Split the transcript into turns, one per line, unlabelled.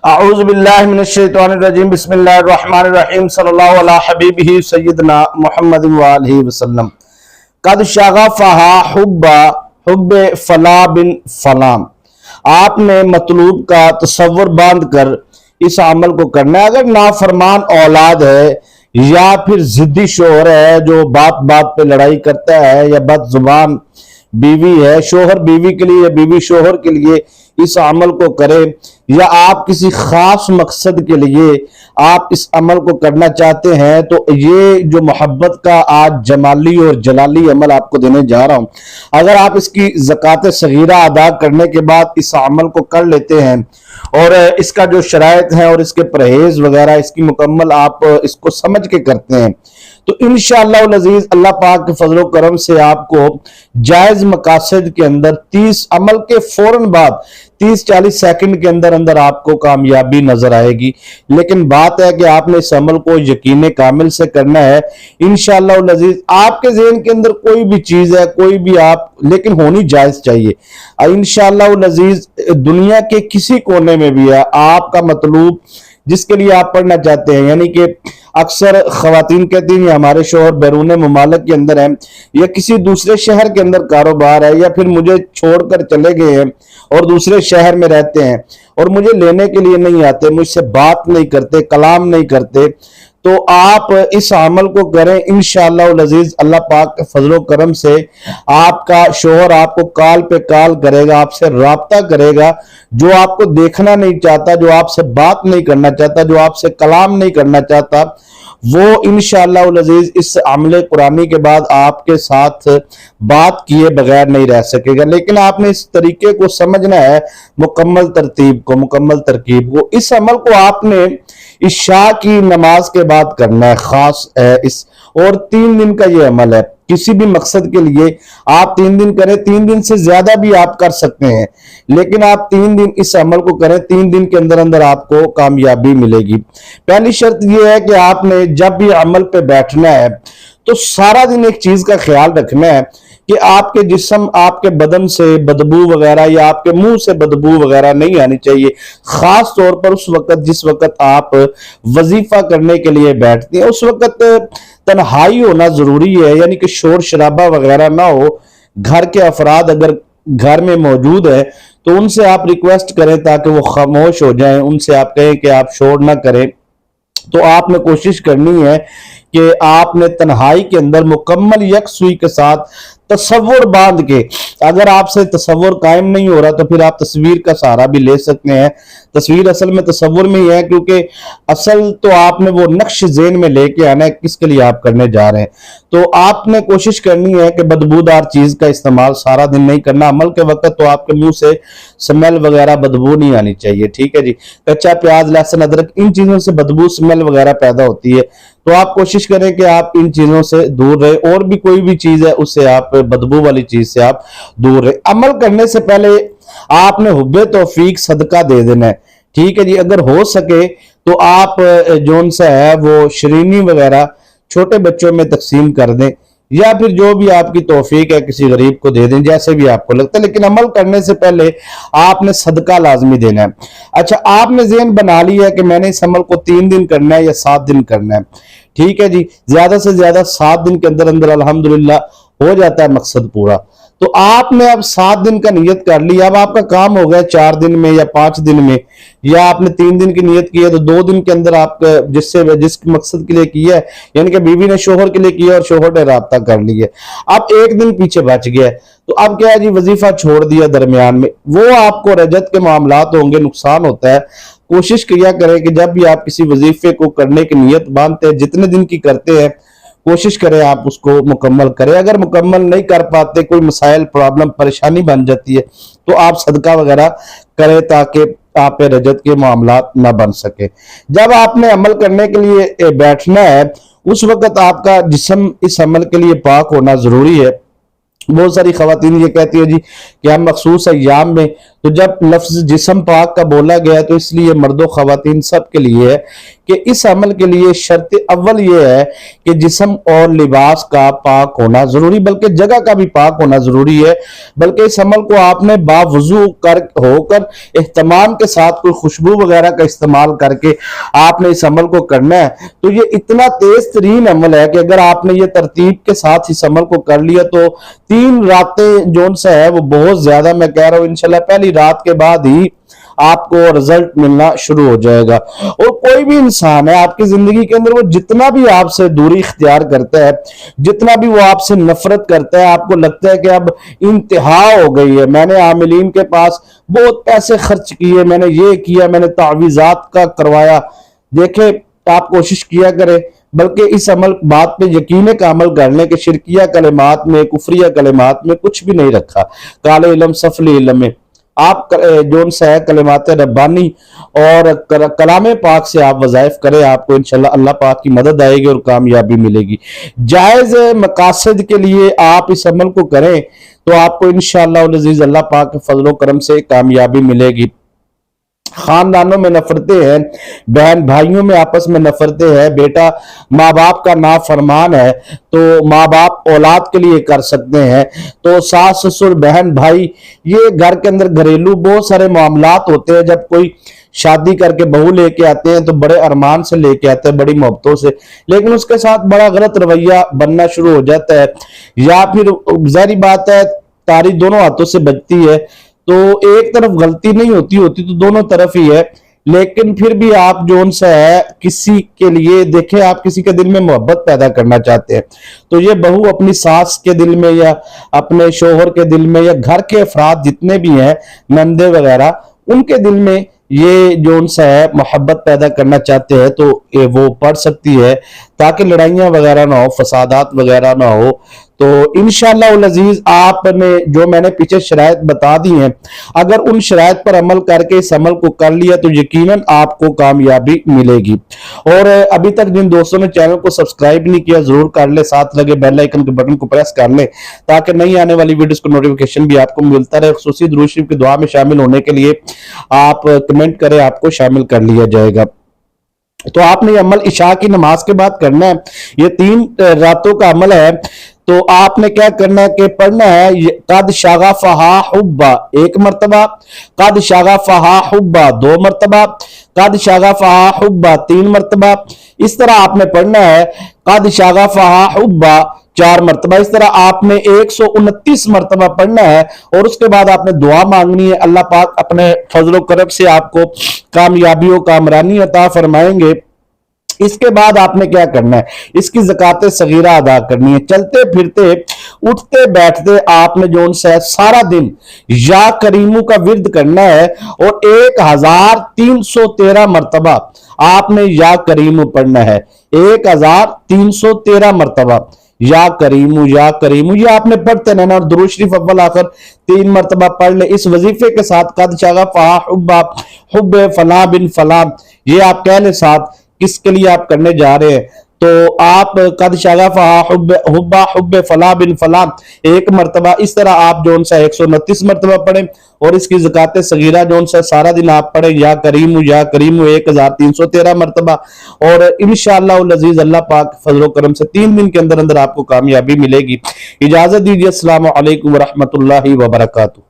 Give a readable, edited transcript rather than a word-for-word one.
اعوذ باللہ من الشیطان الرجیم بسم اللہ الرحمن الرحیم صلی اللہ علیہ حبیبہ سیدنا محمد وآلہ وسلم قد شغفہا حب فلا بن فلام۔ آپ نے مطلوب کا تصور باندھ کر اس عمل کو کرنا ہے۔ اگر نافرمان اولاد ہے یا پھر ضدی شوہر ہے جو بات بات پہ لڑائی کرتا ہے، یا بد زبان بیوی ہے، شوہر بیوی کے لیے یا بیوی شوہر کے لیے اس عمل کو کرے، یا آپ کسی خاص مقصد کے لیے آپ اس عمل کو کرنا چاہتے ہیں، تو یہ جو محبت کا آج جمالی اور جلالی عمل آپ کو دینے جا رہا ہوں، اگر آپ اس کی زکوٰۃ صغیرہ ادا کرنے کے بعد اس عمل کو کر لیتے ہیں اور اس کا جو شرائط ہیں اور اس کے پرہیز وغیرہ اس کی مکمل آپ اس کو سمجھ کے کرتے ہیں، تو انشاءاللہ العزیز اللہ پاک کے فضل و کرم سے آپ کو جائز مقاصد کے اندر 30 عمل کے فوراً بعد 30-40 سیکنڈ کے اندر آپ کو کامیابی نظر آئے گی۔ لیکن بات ہے کہ آپ نے اس عمل کو یقین کامل سے کرنا ہے انشاءاللہ العزیز۔ آپ کے ذہن کے اندر کوئی بھی چیز ہے، کوئی بھی آپ، لیکن ہونی جائز چاہیے انشاءاللہ العزیز۔ دنیا کے کسی کونے میں بھی ہے آپ کا مطلوب جس کے لیے آپ پڑھنا چاہتے ہیں، یعنی کہ اکثر خواتین کہتی ہیں ہمارے شوہر بیرون ممالک کے اندر ہیں یا کسی دوسرے شہر کے اندر کاروبار ہے، یا پھر مجھے چھوڑ کر چلے گئے ہیں اور دوسرے شہر میں رہتے ہیں اور مجھے لینے کے لیے نہیں آتے، مجھ سے بات نہیں کرتے، کلام نہیں کرتے، تو آپ اس عمل کو کریں انشاءاللہ العزیز۔ اللہ پاک کے فضل و کرم سے آپ کا شوہر آپ کو کال پہ کال کرے گا، آپ سے رابطہ کرے گا، جو آپ کو دیکھنا نہیں چاہتا، جو آپ سے بات نہیں کرنا چاہتا، جو آپ سے کلام نہیں کرنا چاہتا، وہ انشاءاللہ العزیز اس عمل قرآنی کے بعد آپ کے ساتھ بات کیے بغیر نہیں رہ سکے گا۔ لیکن آپ نے اس طریقے کو سمجھنا ہے، مکمل ترتیب کو، مکمل ترکیب کو۔ اس عمل کو آپ نے عشاء کی نماز کے بعد کرنا ہے، خاص ہے اور 3 دن کا یہ عمل ہے۔ کسی بھی مقصد کے لیے آپ 3 دن کریں، 3 دن سے زیادہ بھی آپ کر سکتے ہیں، لیکن آپ 3 دن اس عمل کو کریں، 3 دن کے اندر آپ کو کامیابی ملے گی۔ پہلی شرط یہ ہے کہ آپ نے جب بھی عمل پہ بیٹھنا ہے تو سارا دن ایک چیز کا خیال رکھنا ہے کہ آپ کے جسم، آپ کے بدن سے بدبو وغیرہ یا آپ کے منہ سے بدبو وغیرہ نہیں آنی چاہیے، خاص طور پر اس وقت جس وقت آپ وظیفہ کرنے کے لیے بیٹھتے ہیں۔ اس وقت تنہائی ہونا ضروری ہے، یعنی کہ شور شرابہ وغیرہ نہ ہو۔ گھر کے افراد اگر گھر میں موجود ہیں تو ان سے آپ ریکویسٹ کریں تاکہ وہ خاموش ہو جائیں، ان سے آپ کہیں کہ آپ شور نہ کریں۔ تو آپ نے کوشش کرنی ہے کہ آپ نے تنہائی کے اندر مکمل یکسوئی کے ساتھ تصور باندھ کے، اگر آپ سے تصور قائم نہیں ہو رہا تو پھر آپ تصویر کا سہارا بھی لے سکتے ہیں۔ تصویر اصل میں تصور میں ہی ہے، کیونکہ اصل تو آپ نے وہ نقش ذہن میں لے کے آنا ہے کس کے لیے آپ کرنے جا رہے ہیں۔ تو آپ نے کوشش کرنی ہے کہ بدبودار چیز کا استعمال سارا دن نہیں کرنا۔ عمل کے وقت تو آپ کے منہ سے سمیل وغیرہ بدبو نہیں آنی چاہیے، ٹھیک ہے جی۔ کچا پیاز، لہسن، ادرک، ان چیزوں سے بدبو سمیل وغیرہ پیدا ہوتی ہے، تو آپ کوشش کریں کہ آپ ان چیزوں سے دور رہیں، اور بھی کوئی بھی چیز ہے اس سے آپ بدبو والی چیز سے آپ دور رہیں۔ عمل کرنے سے پہلے آپ نے حب توفیق صدقہ دے دینا ہے، ٹھیک ہے جی۔ اگر ہو سکے تو آپ جون سا ہے وہ شرینی وغیرہ چھوٹے بچوں میں تقسیم کر دیں، یا پھر جو بھی آپ کی توفیق ہے کسی غریب کو دے دیں، جیسے بھی آپ کو لگتا ہے، لیکن عمل کرنے سے پہلے آپ نے صدقہ لازمی دینا ہے۔ اچھا، آپ نے ذہن بنا لیا ہے کہ میں نے اس عمل کو 3 دن کرنا ہے یا 7 دن کرنا ہے، ٹھیک ہے جی۔ زیادہ سے زیادہ 7 دن کے اندر الحمدللہ ہو جاتا ہے مقصد پورا۔ تو آپ نے اب 7 دن کا نیت کر لی، اب آپ کا کام ہو گیا 4 دن میں یا 5 دن میں، یا آپ نے 3 دن کی نیت کی ہے تو 2 دن کے اندر آپ جس مقصد کے لیے کیا ہے، یعنی کہ بیوی نے شوہر کے لیے کیا اور شوہر نے رابطہ کر لیا، اب 1 دن پیچھے بچ گیا ہے، تو اب کیا ہے جی، وظیفہ چھوڑ دیا درمیان میں، وہ آپ کو رجت کے معاملات ہوں گے، نقصان ہوتا ہے۔ کوشش کیا کریں کہ جب بھی آپ کسی وظیفے کو کرنے کی نیت باندھتے ہیں، جتنے دن کی کرتے ہیں، کوشش کریں آپ اس کو مکمل کریں۔ اگر مکمل نہیں کر پاتے، کوئی مسائل، پرابلم، پریشانی بن جاتی ہے، تو آپ صدقہ وغیرہ کریں تاکہ آپ پہ رجت کے معاملات نہ بن سکے۔ جب آپ نے عمل کرنے کے لیے بیٹھنا ہے، اس وقت آپ کا جسم اس عمل کے لیے پاک ہونا ضروری ہے، بہت ساری خواتین یہ کہتی ہے جی کہ ہم مخصوص ایام میں، تو جب لفظ جسم پاک کا بولا گیا تو اس لیے مرد و خواتین سب کے لیے ہے کہ اس عمل کے لیے شرط اول یہ ہے کہ جسم اور لباس کا پاک ہونا ضروری، بلکہ جگہ کا بھی پاک ہونا ضروری ہے، بلکہ اس عمل کو آپ نے باوضو ہو کر اہتمام کے ساتھ کوئی خوشبو وغیرہ کا استعمال کر کے آپ نے اس عمل کو کرنا ہے۔ تو یہ اتنا تیز ترین عمل ہے کہ اگر آپ نے یہ ترتیب کے ساتھ اس عمل کو کر لیا تو 3 راتیں جون سا ہے وہ بہت زیادہ، میں کہہ رہا ہوں انشاءاللہ پہلی رات کے بعد ہی آپ کو رزلٹ ملنا شروع ہو جائے گا۔ اور کوئی بھی انسان ہے آپ کی زندگی کے اندر، وہ جتنا بھی آپ سے دوری اختیار کرتا ہے، جتنا بھی وہ آپ سے نفرت کرتا ہے، آپ کو لگتا ہے کہ اب انتہا ہو گئی ہے، میں نے عاملین کے پاس بہت پیسے خرچ کیے، میں نے یہ کیا، میں نے تعویذات کا کروایا، دیکھیں آپ کوشش کیا کریں بلکہ اس بات پہ یقین کا عمل کر لیں کہ شرکیہ کلمات میں، کفریہ کلمات میں کچھ بھی نہیں رکھا، کالے علم سفلی علم میں آپ جون سا ہے کلمات ربانی اور کلام پاک سے آپ وظائف کریں، آپ کو انشاءاللہ اللہ پاک کی مدد آئے گی اور کامیابی ملے گی۔ جائز مقاصد کے لیے آپ اس عمل کو کریں تو آپ کو انشاءاللہ العزیز اللہ پاک کے فضل و کرم سے کامیابی ملے گی۔ خاندانوں میں نفرتیں ہیں، بہن بھائیوں میں آپس میں نفرتیں ہیں، بیٹا ماں باپ کا نافرمان ہے تو ماں باپ اولاد کے لیے کر سکتے ہیں، تو ساس سسر بہن بھائی، یہ گھر کے اندر گھریلو بہت سارے معاملات ہوتے ہیں۔ جب کوئی شادی کر کے بہو لے کے آتے ہیں تو بڑے ارمان سے لے کے آتے ہیں، بڑی محبتوں سے، لیکن اس کے ساتھ بڑا غلط رویہ بننا شروع ہو جاتا ہے، یا پھر ظاہری بات ہے تاری دونوں ہاتھوں سے بجتی ہے، تو ایک طرف غلطی نہیں ہوتی تو دونوں طرف ہی ہے، لیکن پھر بھی آپ جون سا ہے کسی کے لیے دیکھیں، آپ کسی کے دل میں محبت پیدا کرنا چاہتے ہیں تو یہ بہو اپنی ساس کے دل میں یا اپنے شوہر کے دل میں یا گھر کے افراد جتنے بھی ہیں نندے وغیرہ ان کے دل میں یہ جون سا ہے محبت پیدا کرنا چاہتے ہیں تو وہ پڑھ سکتی ہے تاکہ لڑائیاں وغیرہ نہ ہو، فسادات وغیرہ نہ ہو۔ تو انشاءاللہ العزیز آپ نے جو میں نے پیچھے شرائط بتا دی ہیں، اگر ان شرائط پر عمل کر کے اس عمل کو کر لیا تو یقیناً آپ کو کامیابی ملے گی۔ اور ابھی تک جن دوستوں نے چینل کو سبسکرائب نہیں کیا ضرور کر لیں، ساتھ لگے بیل آئیکن کے بٹن کو پریس کر لیں تاکہ نئی آنے والی ویڈیوز کو نوٹیفیکیشن بھی آپ کو ملتا رہے۔ خصوصی درود شریف کی دعا میں شامل ہونے کے لیے آپ کمنٹ کریں، آپ کو شامل کر لیا جائے گا۔ تو آپ نے یہ عمل عشاء کی نماز کے بعد کرنا ہے، یہ 3 راتوں کا عمل ہے، تو آپ نے کیا کرنا ہے کہ پڑھنا ہے قد شغفہا حبا 1 مرتبہ، قد شغفہا حبا 2 مرتبہ، قد شغفہا حبا 3 مرتبہ، اس طرح آپ نے پڑھنا ہے قد شغفہا حبا 4 مرتبہ، اس طرح آپ نے 129 مرتبہ پڑھنا ہے، اور اس کے بعد آپ نے دعا مانگنی ہے، اللہ پاک اپنے فضل و کرم سے آپ کو کامیابی و کامرانی عطا فرمائیں گے۔ اس کے بعد آپ نے کیا کرنا ہے، اس کی زکوٰۃ صغیرہ ادا کرنی ہے، چلتے پھرتے اٹھتے بیٹھتے آپ نے جو ان سے سارا دن یا کریمو کا ورد کرنا ہے، اور 1313 مرتبہ آپ نے یا کریمو پڑھنا ہے، 1313 مرتبہ یا کریمو یا کریمو، یہ آپ نے پڑھتے رہنا، اور درود شریف اول آخر 3 مرتبہ پڑھ لے اس وظیفے کے ساتھ، قد شغفہا حبا حب فلاں بن فلاں، یہ آپ کہہ لیں ساتھ کس کے لیے آپ کرنے جا رہے ہیں، تو آپ قد شغفہا حبا حب فلاں بن فلاں 1 مرتبہ، اس طرح آپ جو ان سے 129 مرتبہ پڑھیں، اور اس کی زکوٰۃ صغیرہ جو ان سے سارا دن آپ پڑھیں یا کریمو 1313 مرتبہ، اور انشاءاللہ العزیز اللہ پاک فضل و کرم سے 3 دن کے اندر آپ کو کامیابی ملے گی۔ اجازت دیجیے، السلام علیکم ورحمۃ اللہ وبرکاتہ۔